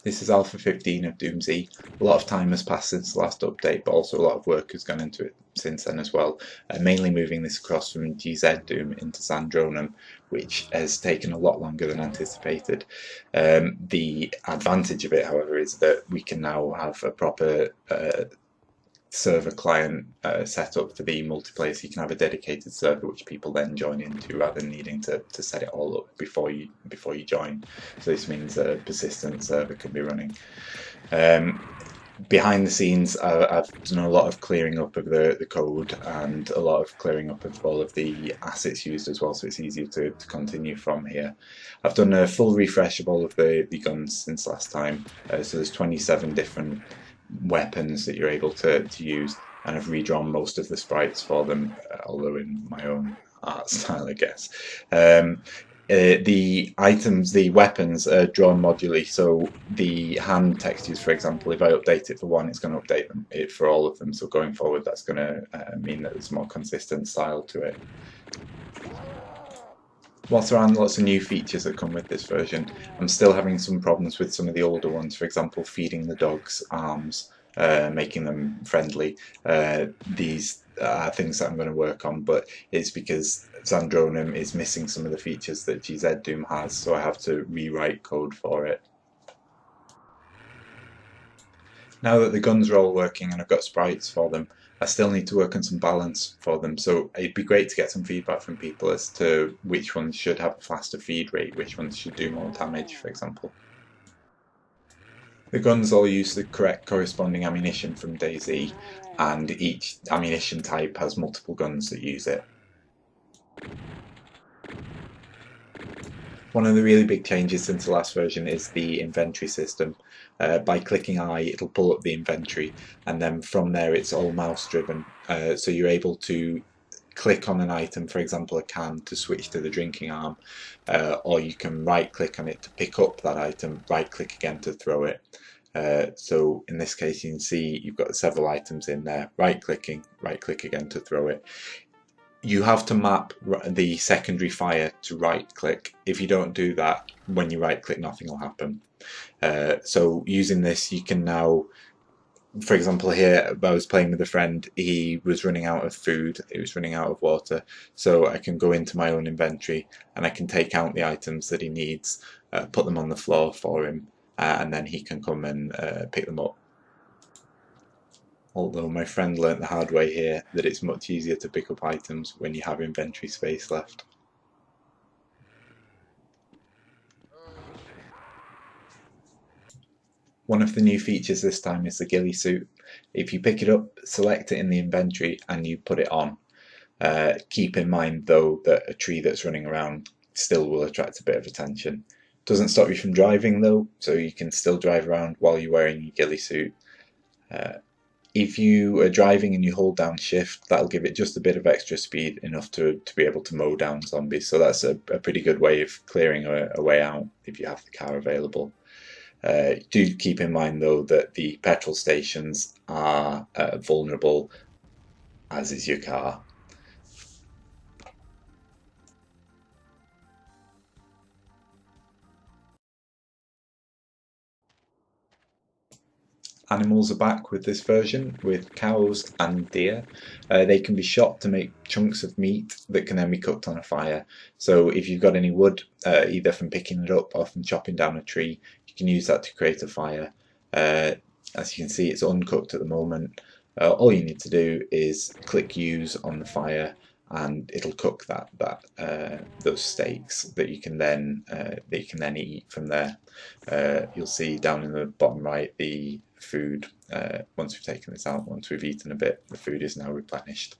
This is Alpha15 of DoomZ. A lot of time has passed since the last update, but also a lot of work has gone into it since then as well. Mainly moving this across from GZ Doom into Zandronum, which has taken a lot longer than anticipated. The advantage of it, however, is that we can now have a proper server client set up for the multiplayer, so you can have a dedicated server which people then join into rather than needing to set it all up before you join. So this means a persistent server can be running. Behind the scenes, I've done a lot of clearing up of the code and a lot of clearing up of all of the assets used as well, so it's easier to continue from here. I've done a full refresh of all of the guns since last time, so there's 27 different weapons that you're able to use, and I've redrawn most of the sprites for them, although in my own art style, I guess. The items, the weapons are drawn modularly, so the hand textures, for example, if I update it for one, it's going to update it for all of them, so going forward that's going to mean that there's a more consistent style to it. Whilst there are lots of new features that come with this version, I'm still having some problems with some of the older ones, for example feeding the dogs arms, making them friendly. These are things that I'm going to work on, but it's because Zandronum is missing some of the features that GZ Doom has, so I have to rewrite code for it. Now that the guns are all working and I've got sprites for them, I still need to work on some balance for them, so it'd be great to get some feedback from people as to which ones should have a faster feed rate, which ones should do more damage, for example. The guns all use the correct corresponding ammunition from DayZ, and each ammunition type has multiple guns that use it. One of the really big changes since the last version is the inventory system. By clicking I, it'll pull up the inventory, and then from there it's all mouse driven, so you're able to click on an item, for example a can, to switch to the drinking arm, or you can right click on it to pick up that item, right click again to throw it. So in this case you can see you've got several items in there, right clicking, right click again to throw it. You have to map the secondary fire to right click. If you don't do that, when you right click nothing will happen. So using this you can now, for example here I was playing with a friend, he was running out of food, he was running out of water, so I can go into my own inventory and I can take out the items that he needs, put them on the floor for him, and then he can come and pick them up. Although my friend learnt the hard way here that it's much easier to pick up items when you have inventory space left. One of the new features this time is the Ghillie suit. If you pick it up, select it in the inventory and you put it on. Keep in mind though that a tree that's running around still will attract a bit of attention. Doesn't stop you from driving though, so you can still drive around while you're wearing your Ghillie suit. If you are driving and you hold down shift, that'll give it just a bit of extra speed, enough to be able to mow down zombies, so that's a pretty good way of clearing a way out if you have the car available. Do keep in mind though that the petrol stations are vulnerable, as is your car. Animals are back with this version, with cows and deer. They can be shot to make chunks of meat that can then be cooked on a fire. So if you've got any wood, either from picking it up or from chopping down a tree, you can use that to create a fire. As you can see, it's uncooked at the moment. All you need to do is click use on the fire and it'll cook those steaks that you can then eat from there. You'll see down in the bottom right the food. Once we've taken this out, once we've eaten a bit, the food is now replenished.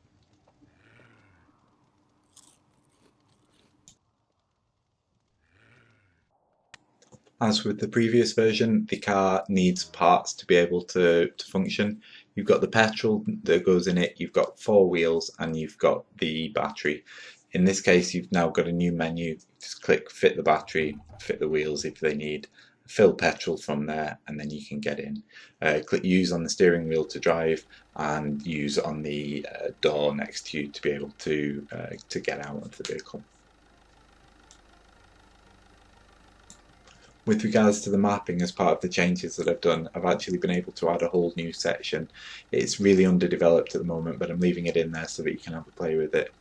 As with the previous version, the car needs parts to be able to function. You've got the petrol that goes in it, you've got 4 wheels, and you've got the battery. In this case, you've now got a new menu. Just click fit the battery, fit the wheels if they need, fill petrol from there, and then you can get in. Click use on the steering wheel to drive, and use on the door next to you to be able to get out of the vehicle. With regards to the mapping, as part of the changes that I've done, I've actually been able to add a whole new section. It's really underdeveloped at the moment, but I'm leaving it in there so that you can have a play with it.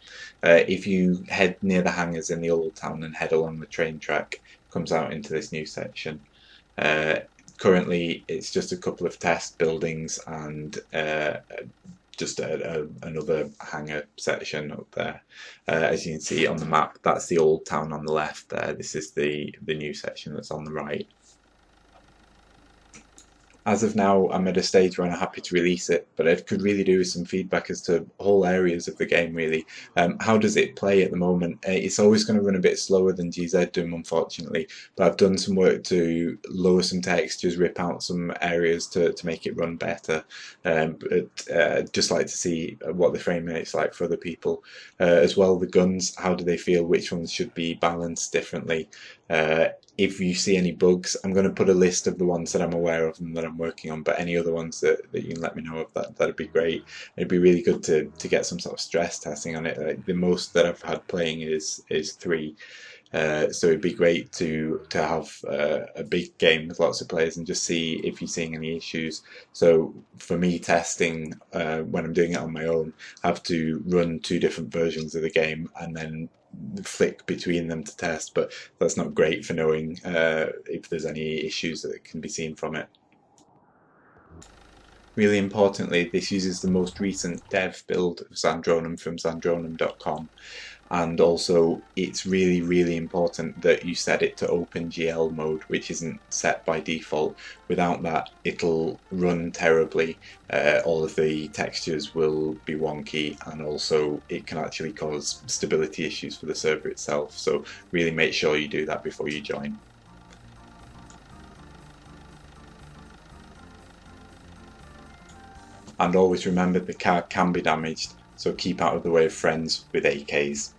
If you head near the hangars in the old town and head along the train track, it comes out into this new section. Uh, Currently, it's just a couple of test buildings and just another hangar section up there. As you can see on the map, that's the old town on the left there. This is the new section that's on the right. As of now, I'm at a stage where I'm happy to release it, but I could really do with some feedback as to whole areas of the game, really. How does it play at the moment? It's always going to run a bit slower than DZ Doom, unfortunately, but I've done some work to lower some textures, rip out some areas to make it run better. But just like to see what the frame rate's like for other people. As well, the guns, how do they feel? Which ones should be balanced differently? If you see any bugs, I'm going to put a list of the ones that I'm aware of and that I'm working on, but any other ones that you can let me know of, that'd be great. It'd be really good to get some sort of stress testing on it. Like, the most that I've had playing is 3. So it'd be great to have a big game with lots of players and just see if you're seeing any issues. So for me, testing when I'm doing it on my own, I have to run 2 different versions of the game and then flick between them to test, but that's not great for knowing if there's any issues that can be seen from it. Really importantly, this uses the most recent dev build of Zandronum from Zandronum.com, and also it's really important that you set it to OpenGL mode, which isn't set by default. Without that, it'll run terribly. All of the textures will be wonky, and also it can actually cause stability issues for the server itself, so really make sure you do that before you join. And always remember the car can be damaged, so keep out of the way of friends with AKs.